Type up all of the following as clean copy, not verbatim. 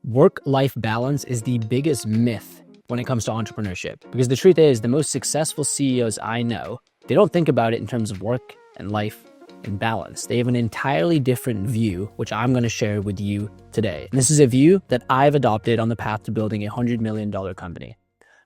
Work-life balance is the biggest myth when it comes to entrepreneurship. Because the truth is, the most successful CEOs I know, they don't think about it in terms of work and life and balance. They have an entirely different view, which I'm going to share with you today. And this is a view that I've adopted on the path to building a $100 million company.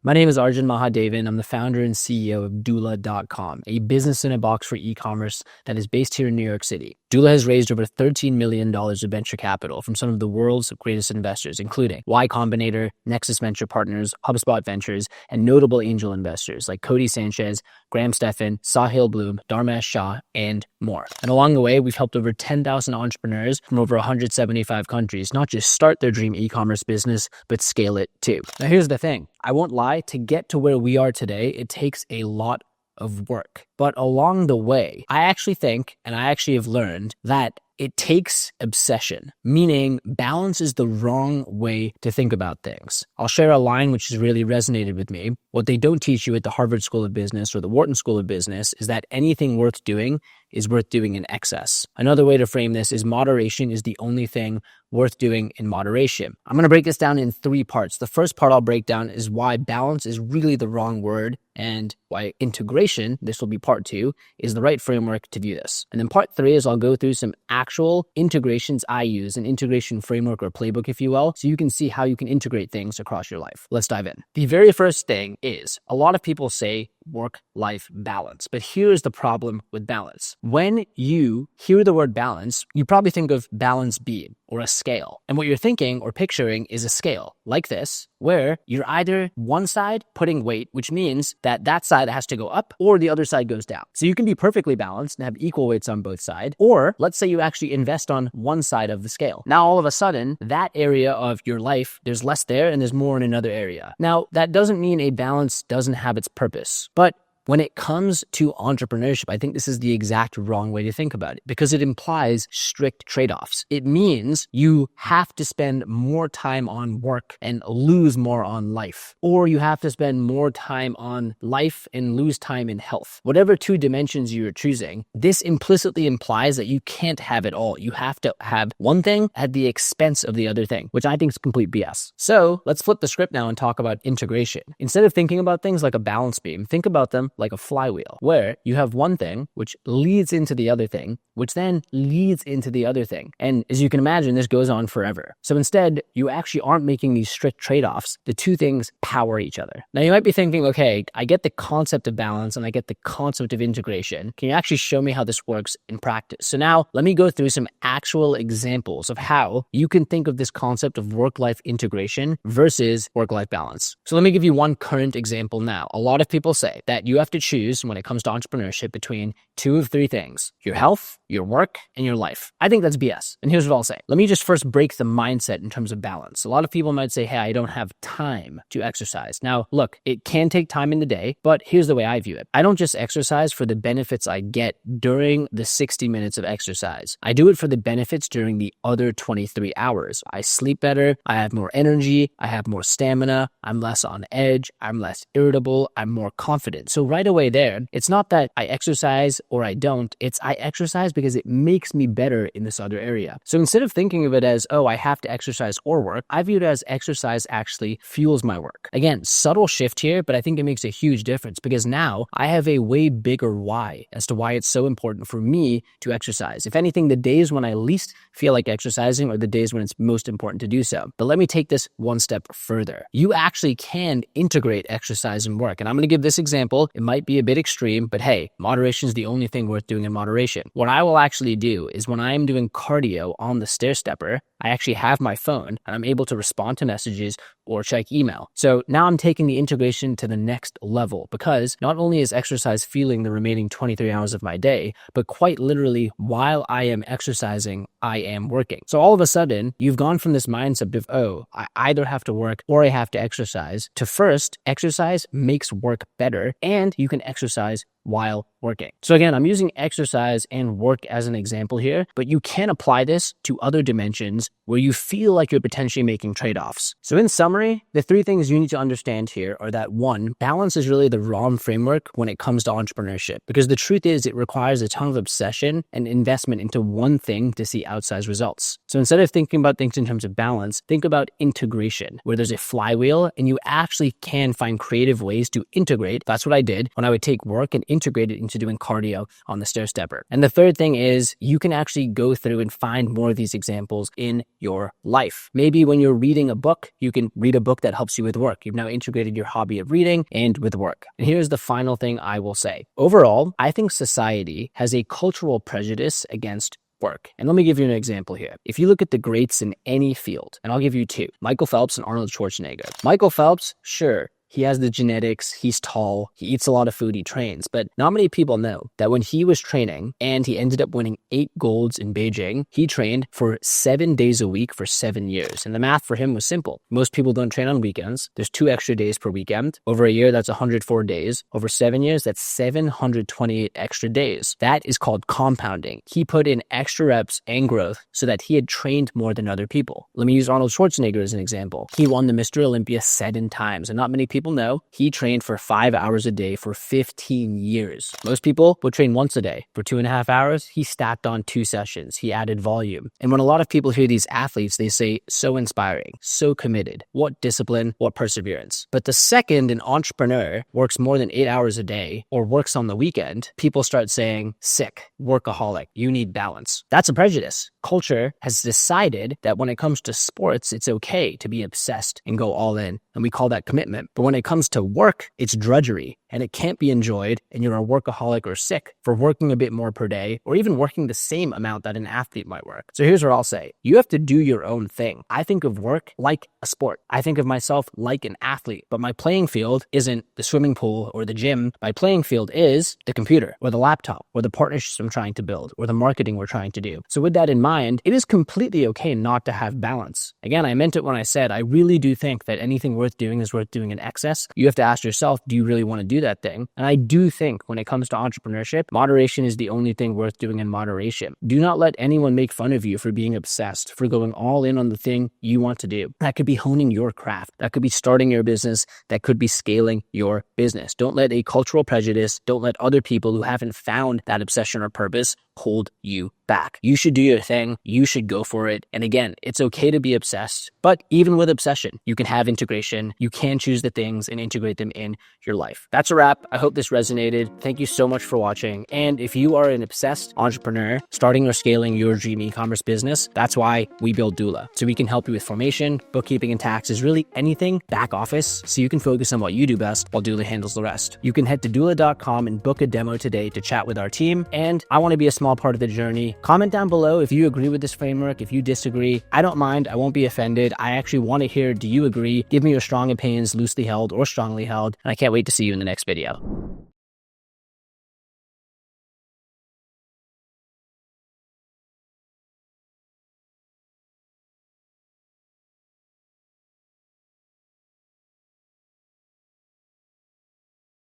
My name is Arjun Mahadevan. I'm the founder and CEO of Doula.com, a business in a box for e-commerce that is based here in New York City. Doula has raised over $13 million of venture capital from some of the world's greatest investors, including Y Combinator, Nexus Venture Partners, HubSpot Ventures, and notable angel investors like Cody Sanchez, Graham Stephan, Sahil Bloom, Dharmesh Shah, and more. And along the way, we've helped over 10,000 entrepreneurs from over 175 countries not just start their dream e-commerce business, but scale it too. Now, here's the thing. I won't lie, to get to where we are today, it takes a lot of work. But along the way, I actually think, and I actually have learned that it takes obsession, meaning balance is the wrong way to think about things. I'll share a line which has really resonated with me. What they don't teach you at the Harvard School of Business or the Wharton School of Business is that anything worth doing is worth doing in excess. Another way to frame this is moderation is the only thing worth doing in moderation. I'm going to break this down in 3 parts. The first part I'll break down is why balance is really the wrong word and why integration, this will be part 2, is the right framework to view this. And then part 3 is I'll go through some actual integrations I use, an integration framework or playbook, if you will, so you can see how you can integrate things across your life. Let's dive in. The very first thing is a lot of people say work-life balance, but here's the problem with balance. When you hear the word balance, you probably think of balance beam or a scale. And what you're thinking or picturing is a scale like this, where you're either one side putting weight, which means that that side has to go up or the other side goes down. So you can be perfectly balanced and have equal weights on both sides. Or let's say you actually invest on one side of the scale. Now, all of a sudden, that area of your life, there's less there and there's more in another area. Now, that doesn't mean a balance doesn't have its purpose, but when it comes to entrepreneurship, I think this is the exact wrong way to think about it because it implies strict trade-offs. It means you have to spend more time on work and lose more on life, or you have to spend more time on life and lose time in health. Whatever 2 dimensions you're choosing, this implicitly implies that you can't have it all. You have to have one thing at the expense of the other thing, which I think is complete BS. So let's flip the script now and talk about integration. Instead of thinking about things like a balance beam, think about them like a flywheel, where you have one thing which leads into the other thing, which then leads into the other thing. And as you can imagine, this goes on forever. So instead, you actually aren't making these strict trade-offs. The 2 things power each other. Now, you might be thinking, okay, I get the concept of balance and I get the concept of integration. Can you actually show me how this works in practice? So now let me go through some actual examples of how you can think of this concept of work-life integration versus work-life balance. So let me give you one current example now. A lot of people say that you have to choose when it comes to entrepreneurship between 2 of 3 things: your health, your work, and your life. I think that's BS. And here's what I'll say. Let me just first break the mindset in terms of balance. A lot of people might say, hey, I don't have time to exercise. Now, look, it can take time in the day, but here's the way I view it. I don't just exercise for the benefits I get during the 60 minutes of exercise. I do it for the benefits during the other 23 hours. I sleep better. I have more energy. I have more stamina. I'm less on edge. I'm less irritable. I'm more confident. So right away there, it's not that I exercise or I don't. It's I exercise because it makes me better in this other area. So instead of thinking of it as, oh, I have to exercise or work, I view it as exercise actually fuels my work. Again, subtle shift here, but I think it makes a huge difference because now I have a way bigger why as to why it's so important for me to exercise. If anything, the days when I least feel like exercising are the days when it's most important to do so. But let me take this one step further. You actually can integrate exercise and work. And I'm going to give this example. It might be a bit extreme, but hey, moderation is the only thing worth doing in moderation. What I will actually do is when I'm doing cardio on the stair stepper, I actually have my phone and I'm able to respond to messages or check email. So now I'm taking the integration to the next level because not only is exercise fueling the remaining 23 hours of my day, but quite literally while I am exercising, I am working. So all of a sudden, you've gone from this mindset of, oh, I either have to work or I have to exercise, to first, exercise makes work better and you can exercise while working. So again, I'm using exercise and work as an example here, but you can apply this to other dimensions where you feel like you're potentially making trade-offs. So in summary, the three things you need to understand here are that one, balance is really the wrong framework when it comes to entrepreneurship, because the truth is it requires a ton of obsession and investment into one thing to see outsized results. So instead of thinking about things in terms of balance, think about integration, where there's a flywheel and you actually can find creative ways to integrate. That's what I did when I would take work and integrate it into doing cardio on the stair stepper. And the third thing is you can actually go through and find more of these examples in your life. Maybe when you're reading a book, you can read a book that helps you with work. You've now integrated your hobby of reading and with work. And here's the final thing I will say. Overall, I think society has a cultural prejudice against work. And let me give you an example here. If you look at the greats in any field, and I'll give you two, Michael Phelps and Arnold Schwarzenegger. Michael Phelps, sure, he has the genetics, he's tall, he eats a lot of food, he trains, but not many people know that when he was training and he ended up winning 8 golds in Beijing, he trained for 7 days a week for 7 years. And the math for him was simple. Most people don't train on weekends. There's 2 extra days per weekend. Over a year, that's 104 days. Over 7 years, that's 728 extra days. That is called compounding. He put in extra reps and growth so that he had trained more than other people. Let me use Arnold Schwarzenegger as an example. He won the Mr. Olympia 7 times, and not many people know he trained for 5 hours a day for 15 years. Most people would train once a day. For 2.5 hours, he stacked on 2 sessions. He added volume. And when a lot of people hear these athletes, they say, so inspiring, so committed. What discipline, what perseverance. But the second an entrepreneur works more than 8 hours a day or works on the weekend, people start saying, sick, workaholic, you need balance. That's a prejudice. Culture has decided that when it comes to sports, it's okay to be obsessed and go all in. And we call that commitment. But when it comes to work, it's drudgery and it can't be enjoyed. And you're a workaholic or sick for working a bit more per day or even working the same amount that an athlete might work. So here's what I'll say. You have to do your own thing. I think of work like a sport. I think of myself like an athlete, but my playing field isn't the swimming pool or the gym. My playing field is the computer or the laptop or the partnerships I'm trying to build or the marketing we're trying to do. So with that in mind, it is completely okay not to have balance. Again, I meant it when I said I really do think that anything worth doing is worth doing in excess. You have to ask yourself, do you really want to do that thing? And I do think when it comes to entrepreneurship, moderation is the only thing worth doing in moderation. Do not let anyone make fun of you for being obsessed, for going all in on the thing you want to do. That could be honing your craft. That could be starting your business. That could be scaling your business. Don't let a cultural prejudice, don't let other people who haven't found that obsession or purpose hold you back. You should do your thing. You should go for it. And again, it's okay to be obsessed, but even with obsession, you can have integration. You can choose the things and integrate them in your life. That's a wrap. I hope this resonated. Thank you so much for watching. And if you are an obsessed entrepreneur starting or scaling your dream e-commerce business, that's why we build Doula. So we can help you with formation, bookkeeping, and taxes, really anything back office, so you can focus on what you do best while Doula handles the rest. You can head to doula.com and book a demo today to chat with our team. And I want to be a small part of the journey. Comment down below if you agree with this framework, if you disagree. I don't mind. I won't be offended. I actually want to hear, do you agree? Give me your strong opinions, loosely held or strongly held. And I can't wait to see you in the next video.